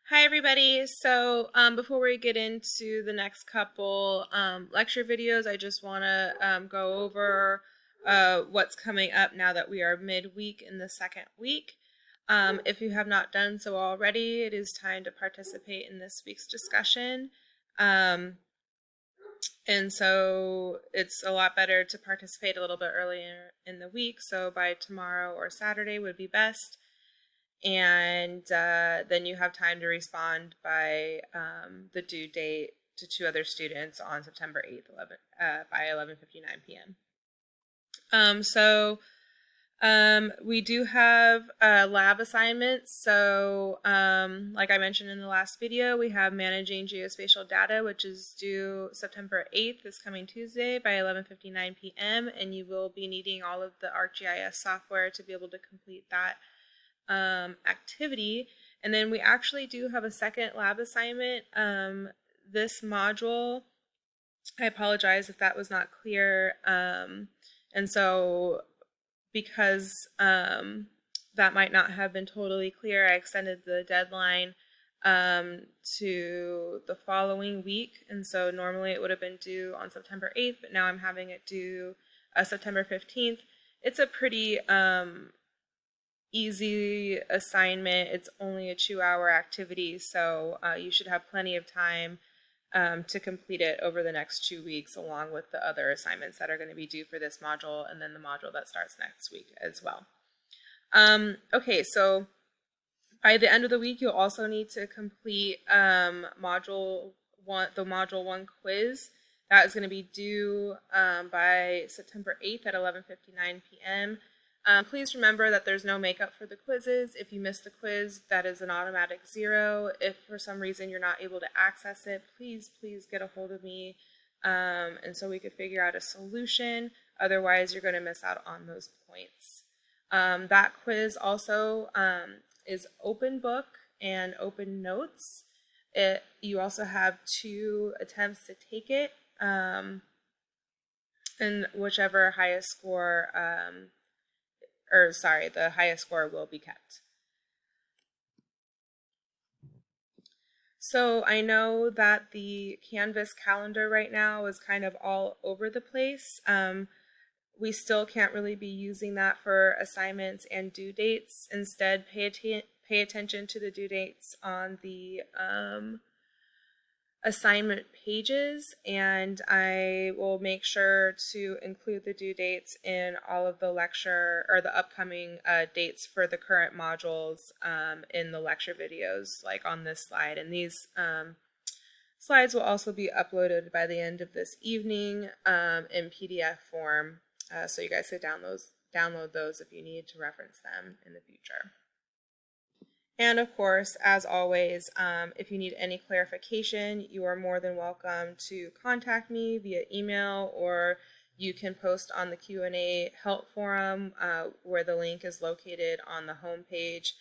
Hi everybody. So before we get into the next couple lecture videos, I just want to go over what's coming up now that we are midweek in the second week. If you have not done so already, it is time to participate in this week's discussion. And so it's a lot better to participate a little bit earlier in the week. So by tomorrow or Saturday would be best. And then you have time to respond by the due date to two other students on September 8th, by 11:59 p.m. We do have lab assignments. So like I mentioned in the last video, we have managing geospatial data, which is due September 8th, this coming Tuesday by 11:59 p.m. And you will be needing all of the ArcGIS software to be able to complete that activity. And then we actually do have a second lab assignment. This module, I apologize if that was not clear. And so because that might not have been totally clear, I extended the deadline to the following week. And so normally it would have been due on September 8th, but now I'm having it due September 15th. It's a pretty easy assignment. It's only a 2-hour activity, so you should have plenty of time to complete it over the next 2 weeks, along with the other assignments that are going to be due for this module, and then the module that starts next week as well. Okay, so by the end of the week, you'll also need to complete the Module 1 quiz. That is going to be due by September 8th at 11:59 p.m. Please remember that there's no makeup for the quizzes. If you miss the quiz, that is an automatic 0. If for some reason you're not able to access it, please get a hold of me and so we could figure out a solution. Otherwise, you're going to miss out on those points. That quiz also is open book and open notes. You also have 2 attempts to take it, and whichever highest score the highest score will be kept. So I know that the Canvas calendar right now is kind of all over the place. We still can't really be using that for assignments and due dates. Instead, pay attention to the due dates on the assignment pages, and I will make sure to include the due dates in all of the lecture or the upcoming dates for the current modules in the lecture videos, like on this slide. And these slides will also be uploaded by the end of this evening in PDF form, so you guys could download those if you need to reference them in the future. And of course, as always, if you need any clarification, you are more than welcome to contact me via email, or you can post on the Q&A help forum where the link is located on the home page.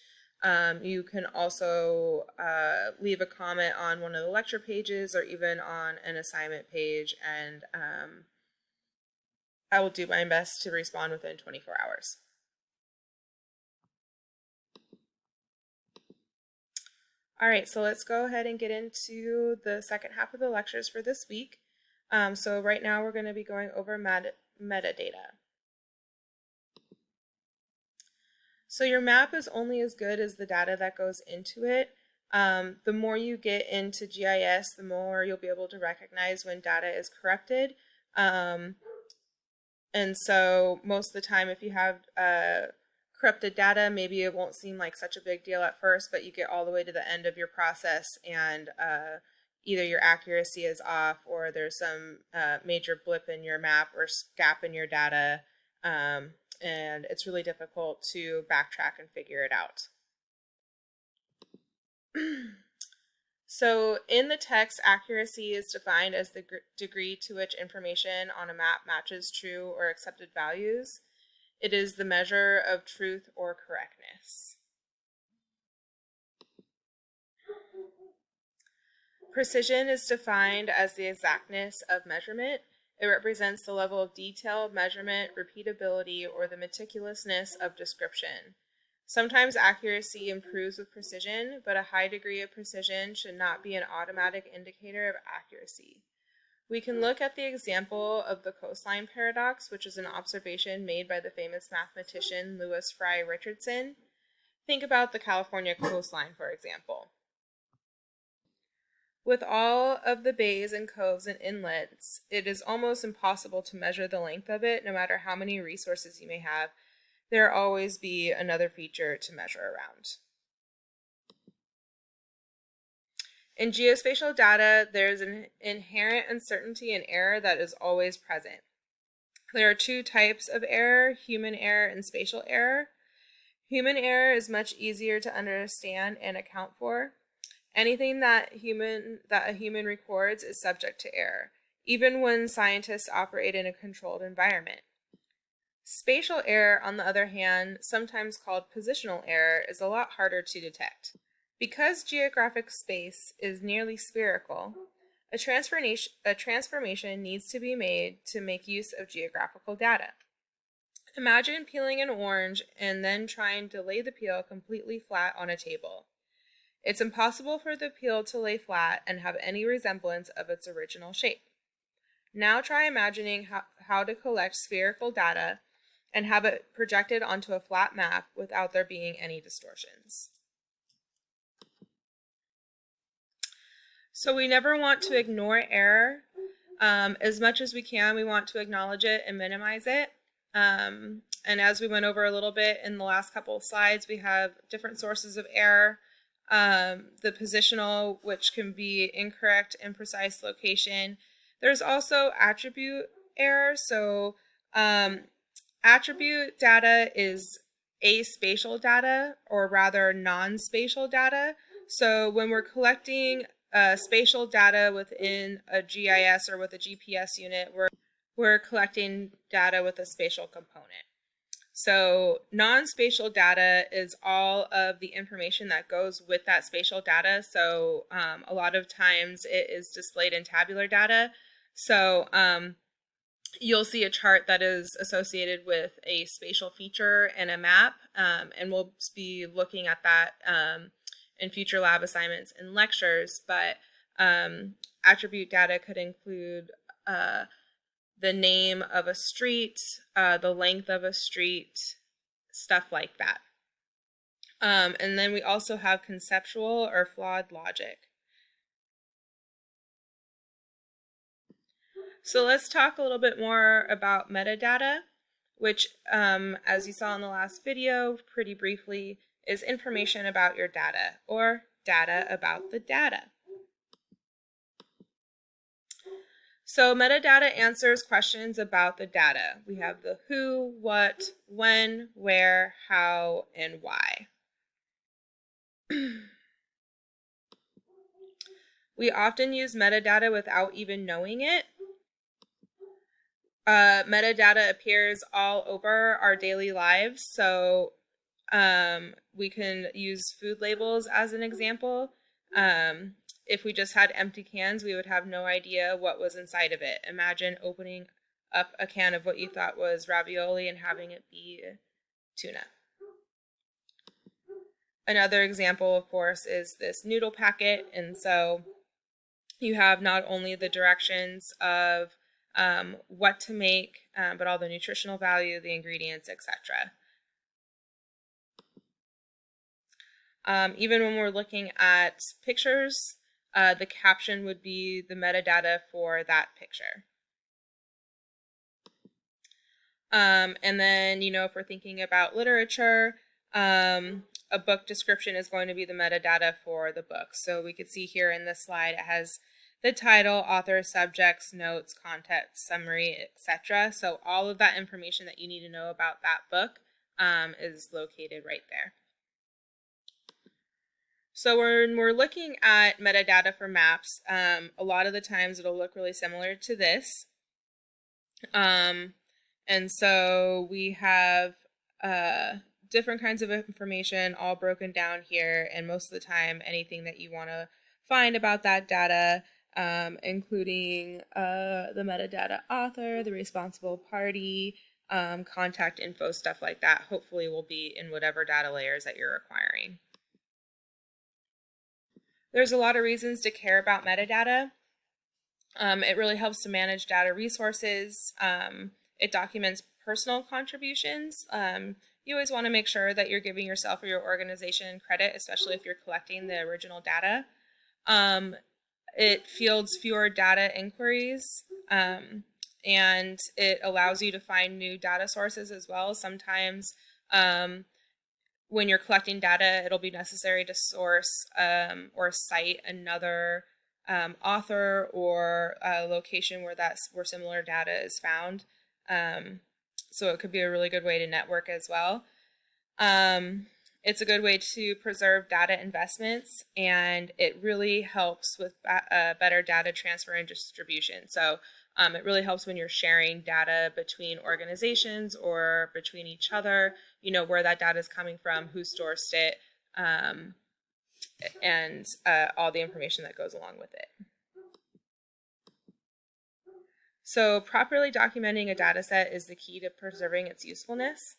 You can also leave a comment on one of the lecture pages or even on an assignment page, and I will do my best to respond within 24 hours. All right, so let's go ahead and get into the second half of the lectures for this week. So right now we're going to be going over metadata. So your map is only as good as the data that goes into it. The more you get into GIS, the more you'll be able to recognize when data is corrupted. And so most of the time, if you have corrupted data, maybe it won't seem like such a big deal at first, but you get all the way to the end of your process and either your accuracy is off or there's some major blip in your map or gap in your data, and it's really difficult to backtrack and figure it out. So in the text, accuracy is defined as the degree to which information on a map matches true or accepted values. It is the measure of truth or correctness. Precision is defined as the exactness of measurement. It represents the level of detail, measurement, repeatability, or the meticulousness of description. Sometimes accuracy improves with precision, but a high degree of precision should not be an automatic indicator of accuracy. We can look at the example of the coastline paradox, which is an observation made by the famous mathematician Lewis Fry Richardson. Think about the California coastline, for example. With all of the bays and coves and inlets, it is almost impossible to measure the length of it, no matter how many resources you may have. There will always be another feature to measure around. In geospatial data, there's an inherent uncertainty and error that is always present. There are two types of error, human error and spatial error. Human error is much easier to understand and account for. Anything that a human records is subject to error, even when scientists operate in a controlled environment. Spatial error, on the other hand, sometimes called positional error, is a lot harder to detect. Because geographic space is nearly spherical, a transformation needs to be made to make use of geographical data. Imagine peeling an orange and then trying to lay the peel completely flat on a table. It's impossible for the peel to lay flat and have any resemblance of its original shape. Now try imagining how to collect spherical data and have it projected onto a flat map without there being any distortions. So we never want to ignore error. As much as we can, we want to acknowledge it and minimize it. And as we went over a little bit in the last couple of slides, we have different sources of error. The positional, which can be incorrect, imprecise location. There's also attribute error. So attribute data is aspatial data, or rather non-spatial data. So when we're collecting spatial data within a GIS or with a GPS unit, we're collecting data with a spatial component. So non-spatial data is all of the information that goes with that spatial data. So a lot of times it is displayed in tabular data. So you'll see a chart that is associated with a spatial feature and a map, and we'll be looking at that in future lab assignments and lectures. But attribute data could include the name of a street, the length of a street, stuff like that. And then we also have conceptual or flawed logic. So let's talk a little bit more about metadata, which, as you saw in the last video, pretty briefly, is information about your data, or data about the data. So metadata answers questions about the data. We have the who, what, when, where, how, and why. We often use metadata without even knowing it. Metadata appears all over our daily lives. So we can use food labels as an example. If we just had empty cans, we would have no idea what was inside of it. Imagine opening up a can of what you thought was ravioli and having it be tuna. Another example, of course, is this noodle packet. And so you have not only the directions of what to make, but all the nutritional value, the ingredients, etc. Even when we're looking at pictures, the caption would be the metadata for that picture. And then, if we're thinking about literature, a book description is going to be the metadata for the book. So we could see here in this slide, it has the title, author, subjects, notes, context, summary, etc. So all of that information that you need to know about that book is located right there. So when we're looking at metadata for maps, a lot of the times it'll look really similar to this. And so we have different kinds of information all broken down here, and most of the time anything that you want to find about that data, including the metadata author, the responsible party, contact info, stuff like that, hopefully will be in whatever data layers that you're acquiring. There's a lot of reasons to care about metadata. It really helps to manage data resources. It documents personal contributions. You always want to make sure that you're giving yourself or your organization credit, especially if you're collecting the original data. It fields fewer data inquiries, and it allows you to find new data sources as well. Sometimes when you're collecting data, it'll be necessary to source or cite another author or a location where similar data is found. So it could be a really good way to network as well. It's a good way to preserve data investments, and it really helps with better data transfer and distribution. So it really helps when you're sharing data between organizations or between each other, you know, where that data is coming from, who sourced it, and all the information that goes along with it. So properly documenting a data set is the key to preserving its usefulness.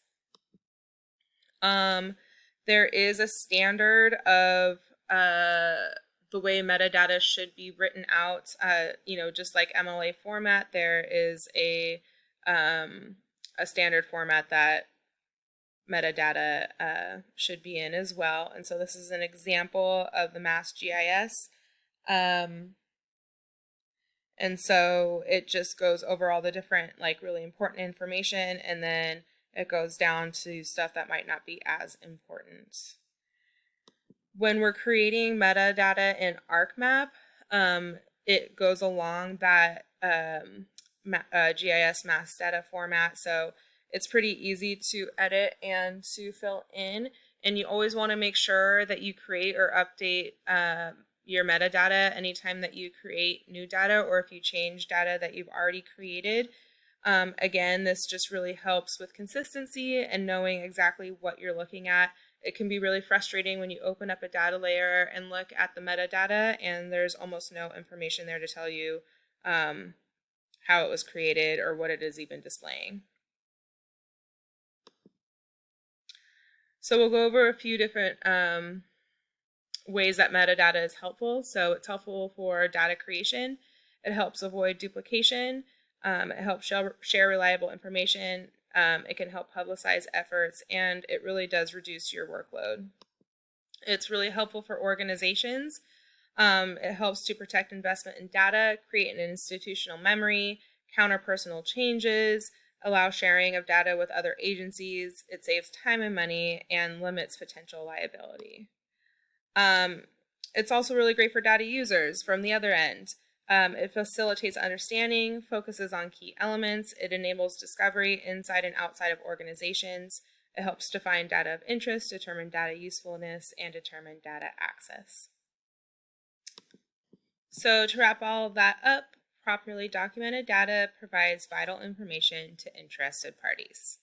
There is a standard of the way metadata should be written out. You know, just like MLA format, there is a standard format that metadata should be in as well. And so this is an example of the Mass GIS. And so it just goes over all the different, like, really important information, and then it goes down to stuff that might not be as important. When we're creating metadata in ArcMap, it goes along that GIS mass data format, so it's pretty easy to edit and to fill in, and you always want to make sure that you create or update your metadata anytime that you create new data, or if you change data that you've already created. Again, this just really helps with consistency and knowing exactly what you're looking at. It can be really frustrating when you open up a data layer and look at the metadata and there's almost no information there to tell you how it was created or what it is even displaying. So we'll go over a few different ways that metadata is helpful. So it's helpful for data creation. It helps avoid duplication. It helps share reliable information. It can help publicize efforts, and it really does reduce your workload. It's really helpful for organizations. It helps to protect investment in data, create an institutional memory, counter personal changes, allow sharing of data with other agencies. It saves time and money and limits potential liability. It's also really great for data users from the other end. It facilitates understanding, focuses on key elements, it enables discovery inside and outside of organizations, it helps define data of interest, determine data usefulness, and determine data access. So to wrap all of that up, properly documented data provides vital information to interested parties.